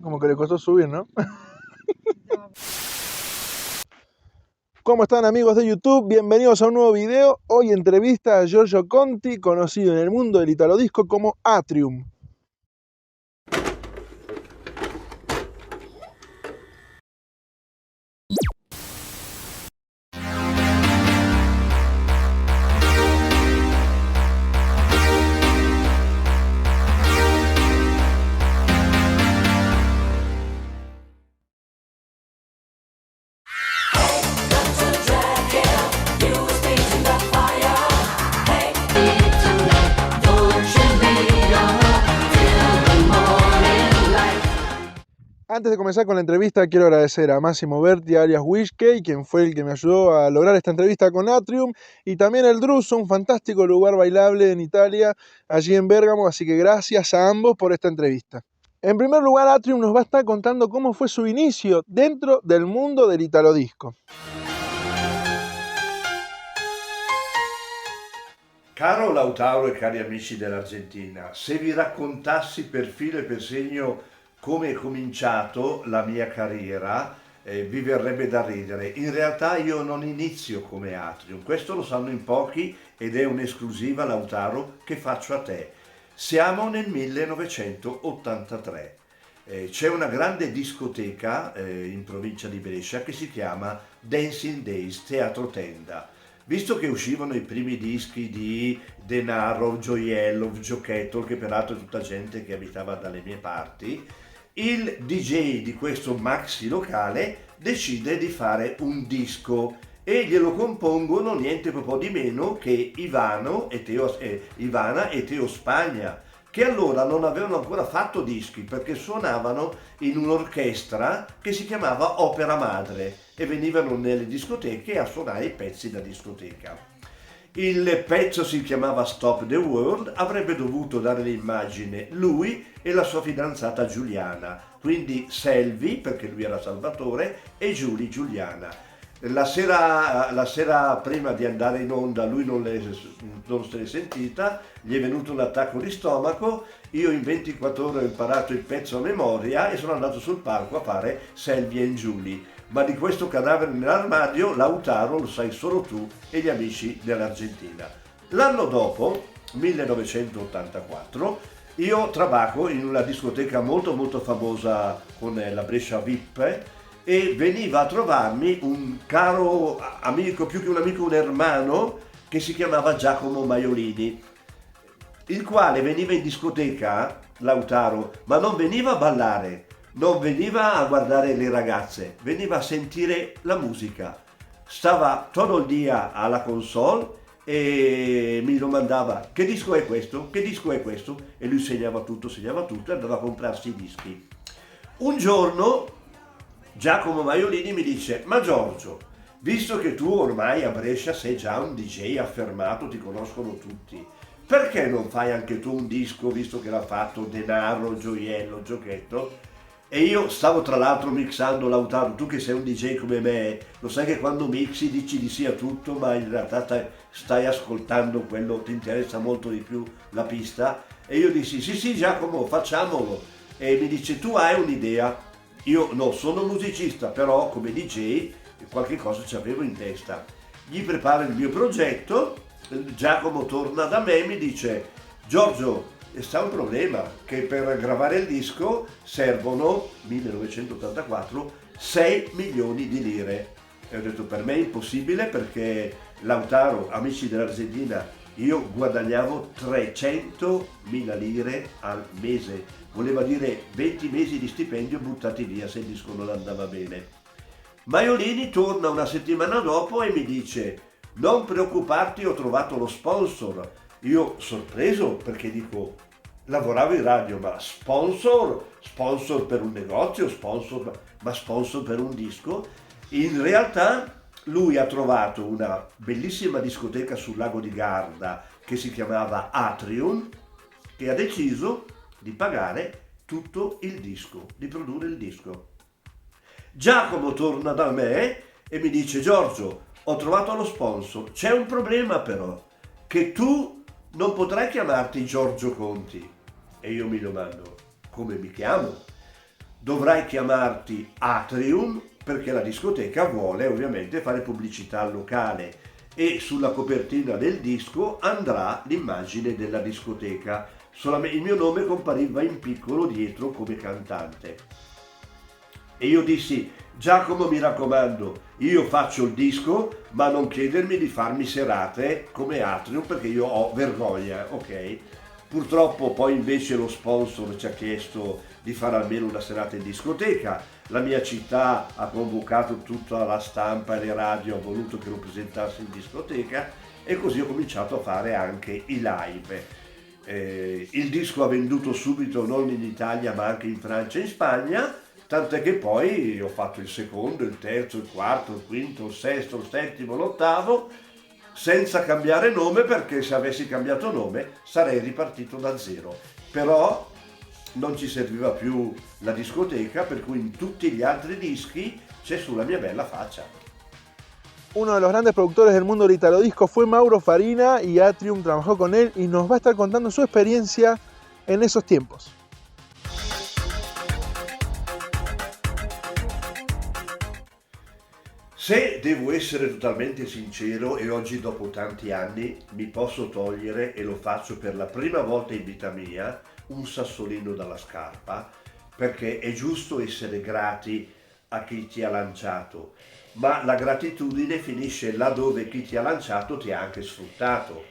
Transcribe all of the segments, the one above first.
Como que le costó subir, ¿no? ¿Cómo están, amigos de YouTube? Bienvenidos a un nuevo video. Hoy entrevista a Giorgio Conti, conocido en el mundo del Italo Disco como Atrium. Antes de comenzar con la entrevista, quiero agradecer a Massimo Berti, alias Wishkey, quien fue el que me ayudó a lograr esta entrevista con Atrium, y también el Druso, un fantástico lugar bailable en Italia, allí en Bérgamo, así que gracias a ambos por esta entrevista. En primer lugar, Atrium nos va a estar contando cómo fue su inicio dentro del mundo del Italo Disco. Caro Lautaro e cari amici dell'Argentina, se vi raccontassi per filo e per segno come è cominciato la mia carriera, vi verrebbe da ridere. In realtà io non inizio come Atrium, questo lo sanno in pochi ed è un'esclusiva, Lautaro, che faccio a te. Siamo nel 1983. C'è una grande discoteca in provincia di Brescia che si chiama Dancing Days Teatro Tenda. Visto che uscivano i primi dischi di Denaro, Gioiello, Giocchetto, che peraltro è tutta gente che abitava dalle mie parti, il DJ di questo maxi locale decide di fare un disco e glielo compongono niente po' di meno che Ivana e Teo Spagna, che allora non avevano ancora fatto dischi perché suonavano in un'orchestra che si chiamava Opera Madre e venivano nelle discoteche a suonare i pezzi da discoteca. Il pezzo si chiamava Stop the World, avrebbe dovuto dare l'immagine lui e la sua fidanzata Giuliana, quindi Selvi, perché lui era Salvatore, e Giuliana. La sera prima di andare in onda lui non se l'è sentita, gli è venuto un attacco di stomaco, io in 24 ore ho imparato il pezzo a memoria e sono andato sul palco a fare Selvi e Giulia. Ma di questo cadavere nell'armadio, Lautaro, lo sai solo tu e gli amici dell'Argentina. L'anno dopo, 1984, io trabajo in una discoteca molto famosa con la Brescia VIP e veniva a trovarmi un caro amico, più che un amico, un hermano, che si chiamava Giacomo Maiolini, il quale veniva in discoteca, Lautaro, ma non veniva a ballare, non veniva a guardare le ragazze, veniva a sentire la musica. Stava tutto il dia alla console e mi domandava che disco è questo, che disco è questo, e lui segnava tutto e andava a comprarsi i dischi. Un giorno Giacomo Maiolini mi dice: ma Giorgio, visto che tu ormai a Brescia sei già un DJ affermato, ti conoscono tutti, perché non fai anche tu un disco, visto che l'ha fatto Denaro, Gioiello, Giocchetto? E io stavo tra l'altro mixando, Lautaro, tu che sei un DJ come me, lo sai che quando mixi dici di sì a tutto, ma in realtà stai ascoltando quello, ti interessa molto di più la pista. E io dissi sì Giacomo, facciamolo. E mi dice: tu hai un'idea? Io no, sono musicista, però come DJ qualche cosa ci avevo in testa. Gli preparo il mio progetto, Giacomo torna da me e mi dice: Giorgio, sta un problema, che per gravare il disco servono, 1984, 6 milioni di lire. E ho detto: per me è impossibile, perché Lautaro, amici dell'Argentina, io guadagnavo 300.000 lire al mese, voleva dire 20 mesi di stipendio buttati via se il disco non andava bene. Maiolini torna una settimana dopo e mi dice: non preoccuparti, ho trovato lo sponsor. Io sorpreso, perché dico, lavoravo in radio, ma sponsor per un negozio, ma sponsor per un disco? In realtà lui ha trovato una bellissima discoteca sul lago di Garda che si chiamava Atrium, che ha deciso di pagare tutto il disco, di produrre il disco. Giacomo torna da me e mi dice: Giorgio, ho trovato lo sponsor, c'è un problema però, che tu non potrai chiamarti Giorgio Conti. E io mi domando: come mi chiamo? dovrai chiamarti Atrium perché la discoteca vuole ovviamente fare pubblicità al locale e sulla copertina del disco andrà l'immagine della discoteca. Il mio nome compariva in piccolo dietro come cantante. E io dissi: Giacomo, mi raccomando, io faccio il disco, ma non chiedermi di farmi serate come Atrium perché io ho vergogna, ok? Purtroppo poi invece lo sponsor ci ha chiesto di fare almeno una serata in discoteca, la mia città ha convocato tutta la stampa e le radio, ha voluto che lo presentassi in discoteca e così ho cominciato a fare anche i live. Il disco ha venduto subito non in Italia ma anche in Francia e in Spagna, tant'è che poi ho fatto il secondo, il terzo, il quarto, il quinto, il sesto, il settimo, l'ottavo, senza cambiare nome perché se avessi cambiato nome sarei ripartito da zero. Però non ci serviva più la discoteca, per cui in tutti gli altri dischi c'è sulla mia bella faccia. Uno de los grandes productores del mundo del Italo Disco fue Mauro Farina y Atrium trabajó con él y nos va a estar contando su experiencia en esos tiempos. Se devo essere totalmente sincero, e oggi dopo tanti anni mi posso togliere, e lo faccio per la prima volta in vita mia, un sassolino dalla scarpa, perché è giusto essere grati a chi ti ha lanciato, ma la gratitudine finisce laddove chi ti ha lanciato ti ha anche sfruttato.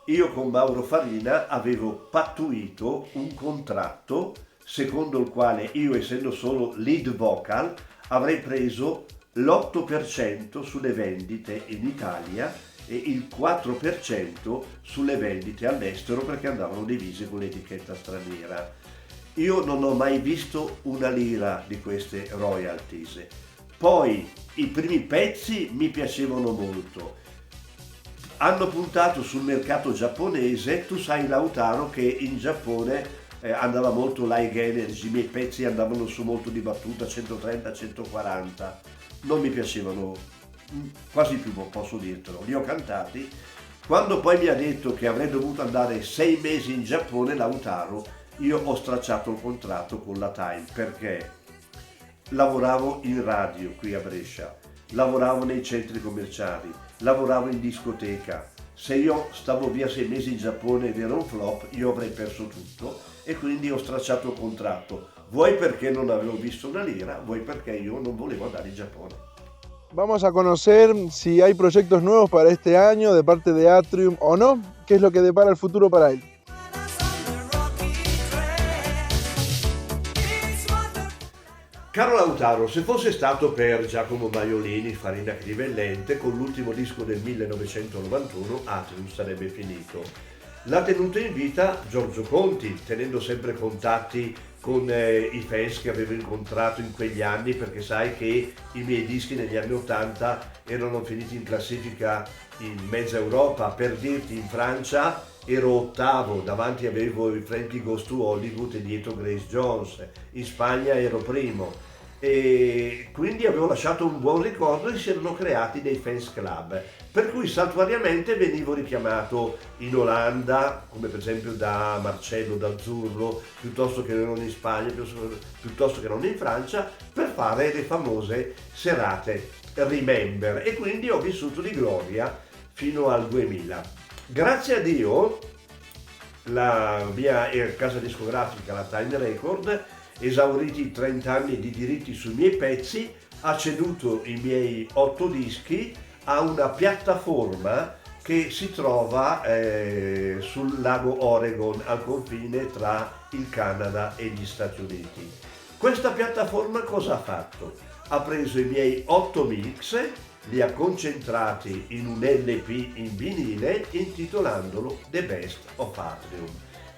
Io con Mauro Farina avevo pattuito un contratto secondo il quale io, essendo solo lead vocal, avrei preso l'8% sulle vendite in Italia e il 4% sulle vendite all'estero perché andavano divise con l'etichetta straniera. Io non ho mai visto una lira di queste royalties. Poi i primi pezzi mi piacevano molto. Hanno puntato sul mercato giapponese, tu sai Lautaro che in Giappone andava molto l'high energy, i miei pezzi andavano su molto di battuta, 130-140. Non mi piacevano quasi più, posso dirtelo, li ho cantati. Quando poi mi ha detto che avrei dovuto andare 6 mesi in Giappone, Lautaro, io ho stracciato il contratto con la Time perché lavoravo in radio qui a Brescia, lavoravo nei centri commerciali, lavoravo in discoteca. Se io stavo via 6 mesi in Giappone ed era un flop, io avrei perso tutto e quindi ho stracciato il contratto. Vuoi perché non avevo visto una lira, vuoi perché io non volevo andare in Giappone. Vamos a conocer si hay proyectos nuevos para este año de parte de Atrium o no, qué es lo que depara el futuro para él. Caro Lautaro, se fosse stato per Giacomo Maiolini, Farina Crivellente, con l'ultimo disco del 1991, Atrium sarebbe finito. L'ha tenuto in vita Giorgio Conti, tenendo sempre contatti con i fans che avevo incontrato in quegli anni, perché sai che i miei dischi negli anni 80 erano finiti in classifica in mezza Europa. Per dirti, in Francia ero ottavo, davanti avevo i Frankie Goes to Hollywood e dietro Grace Jones, in Spagna ero primo e quindi avevo lasciato un buon ricordo e si erano creati dei fans club, per cui saltuariamente venivo richiamato in Olanda, come per esempio da Marcello D'Azzurro, piuttosto che non in Spagna, piuttosto che non in Francia, per fare le famose serate Remember, e quindi ho vissuto di gloria fino al 2000. Grazie a Dio la mia casa discografica, la Time Record, esauriti i 30 anni di diritti sui miei pezzi, ha ceduto i miei 8 dischi a una piattaforma che si trova sul lago Oregon, al confine tra il Canada e gli Stati Uniti. Questa piattaforma cosa ha fatto? Ha preso i miei 8 mix, li ha concentrati in un LP in vinile intitolandolo The Best of Atrium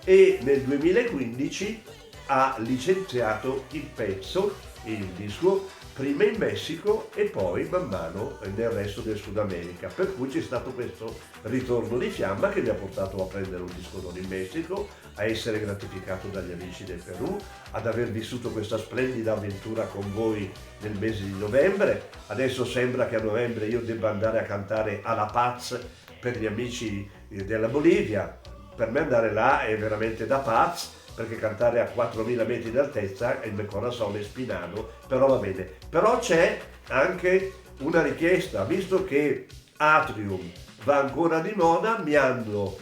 e nel 2015 ha licenziato il pezzo, il disco, prima in Messico e poi man mano nel resto del Sud America, per cui c'è stato questo ritorno di fiamma che mi ha portato a prendere un disco d'oro in Messico, a essere gratificato dagli amici del Perù, ad aver vissuto questa splendida avventura con voi nel mese di novembre. Adesso sembra che a novembre io debba andare a cantare a La Paz per gli amici della Bolivia. Per me andare là è veramente da paz, perché cantare a 4000 metri di altezza il mio corazon è spinato, però va bene. Però c'è anche una richiesta, visto che Atrium va ancora di moda, mi hanno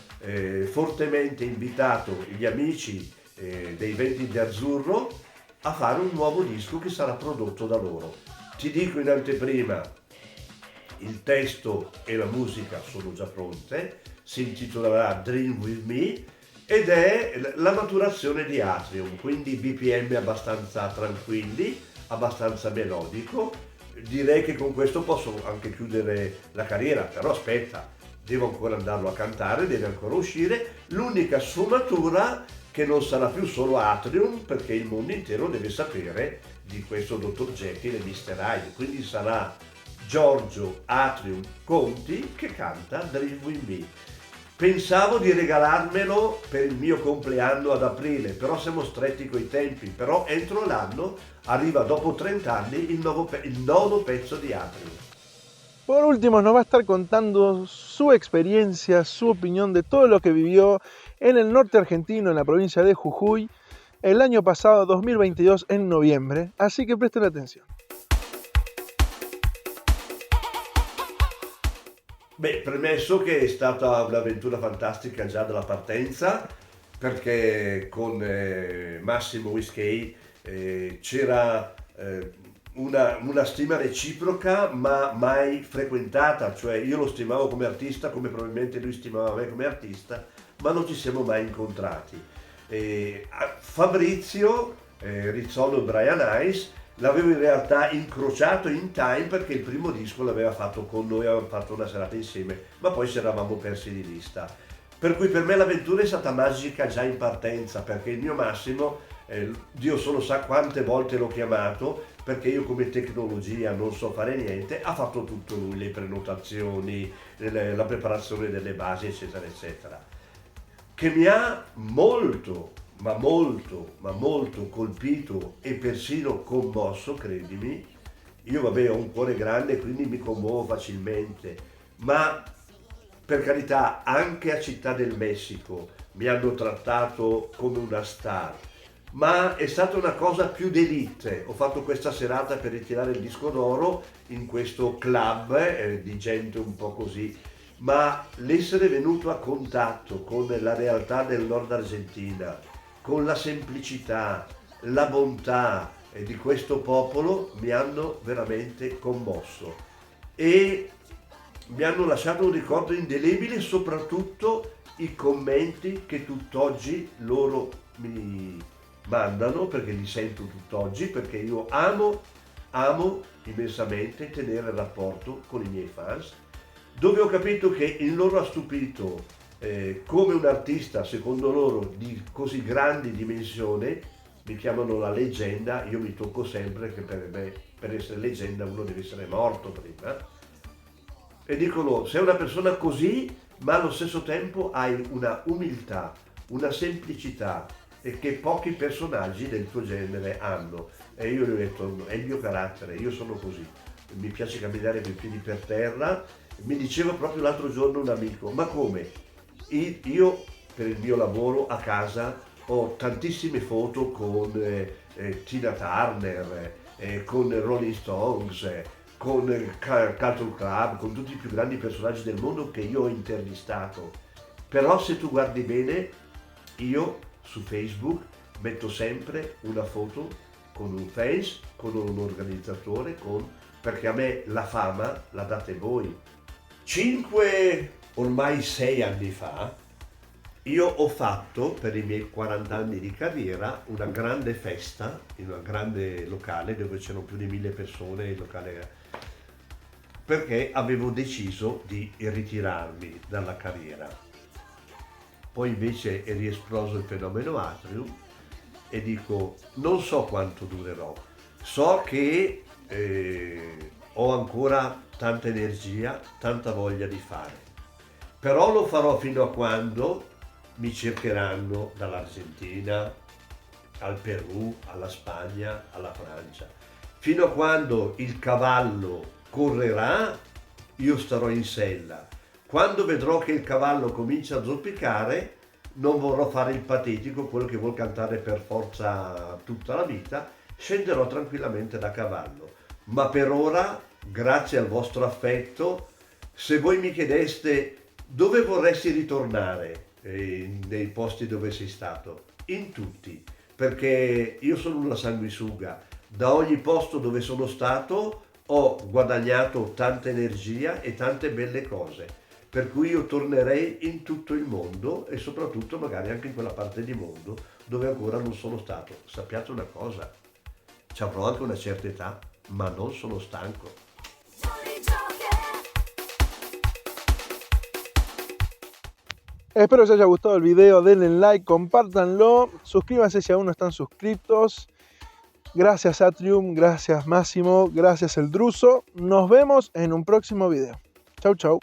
fortemente invitato gli amici dei Venti di Azzurro a fare un nuovo disco che sarà prodotto da loro. Ti dico in anteprima, il testo e la musica sono già pronte, si intitolerà Dream With Me ed è la maturazione di Atrium, quindi BPM abbastanza tranquilli, abbastanza melodico. Direi che con questo posso anche chiudere la carriera, però aspetta, devo ancora andarlo a cantare, deve ancora uscire. L'unica sfumatura che non sarà più solo Atrium, perché il mondo intero deve sapere di questo Dr. Jekyll e Mr. Hyde, quindi sarà Giorgio Atrium Conti che canta Dream With Me. Pensavo di regalarmelo per il mio compleanno ad aprile, però siamo stretti coi tempi, però entro l'anno arriva dopo 30 anni il nono pezzo di Atrium. Por último, nos va a estar contando su experiencia, su opinión de todo lo que vivió en el norte argentino, en la provincia de Jujuy, el año pasado, 2022, en noviembre. Así que presten atención. Beh, premesso che è stata un'avventura fantastica già dalla partenza, perché con Massimo Whiskey c'era una stima reciproca ma mai frequentata, cioè io lo stimavo come artista come probabilmente lui stimava me come artista, ma non ci siamo mai incontrati. Fabrizio Rizzolo e Brian Ice l'avevo in realtà incrociato in Time perché il primo disco l'aveva fatto con noi, avevamo fatto una serata insieme, ma poi ci eravamo persi di vista. Per cui per me l'avventura è stata magica già in partenza, perché il mio Massimo, Dio solo sa quante volte l'ho chiamato, perché io come tecnologia non so fare niente, ha fatto tutto lui, le prenotazioni, la preparazione delle basi, eccetera, eccetera. Che mi ha molto, ma molto, ma molto colpito e persino commosso, credimi. Io vabbè ho un cuore grande quindi mi commuovo facilmente, ma per carità anche a Città del Messico mi hanno trattato come una star, ma è stata una cosa più d'élite. Ho fatto questa serata per ritirare il disco d'oro in questo club di gente un po' così, ma l'essere venuto a contatto con la realtà del nord Argentina, con la semplicità, la bontà di questo popolo mi hanno veramente commosso e mi hanno lasciato un ricordo indelebile, soprattutto i commenti che tutt'oggi loro mi mandano, perché li sento tutt'oggi, perché io amo immensamente tenere rapporto con i miei fans, dove ho capito che in loro ha stupito come un artista, secondo loro, di così grandi dimensioni. Mi chiamano la leggenda, io mi tocco sempre che per me, per essere leggenda, uno deve essere morto prima. E dicono, sei una persona così, ma allo stesso tempo hai una umiltà, una semplicità e che pochi personaggi del tuo genere hanno. E io gli ho detto, è il mio carattere, io sono così. Mi piace camminare con i piedi per terra. Mi diceva proprio l'altro giorno un amico, ma come? Io per il mio lavoro a casa ho tantissime foto con Tina Turner, con Rolling Stones, con Culture Club, con tutti i più grandi personaggi del mondo che io ho intervistato. Però se tu guardi bene, io su Facebook metto sempre una foto con un fans, con un organizzatore, perché a me la fama la date voi. 6 anni fa, io ho fatto per i miei 40 anni di carriera una grande festa in un grande locale dove c'erano più di 1000 persone, il locale, perché avevo deciso di ritirarmi dalla carriera. Poi invece è riesploso il fenomeno Atrium e dico, non so quanto durerò, so che ho ancora tanta energia, tanta voglia di fare. Però lo farò fino a quando mi cercheranno dall'Argentina al Perù, alla Spagna, alla Francia. Fino a quando il cavallo correrà, io starò in sella. Quando vedrò che il cavallo comincia a zoppicare, non vorrò fare il patetico, quello che vuol cantare per forza tutta la vita, scenderò tranquillamente da cavallo. Ma per ora, grazie al vostro affetto, se voi mi chiedeste dove vorresti ritornare nei posti dove sei stato, in tutti, perché io sono una sanguisuga, da ogni posto dove sono stato ho guadagnato tanta energia e tante belle cose, per cui io tornerei in tutto il mondo e soprattutto magari anche in quella parte di mondo dove ancora non sono stato. Sappiate una cosa, ci avrò anche una certa età, ma non sono stanco. Espero que os haya gustado el video, denle like, compártanlo, suscríbanse si aún no están suscritos. Gracias Atrium, gracias Máximo, gracias El Druso. Nos vemos en un próximo video. Chau chau.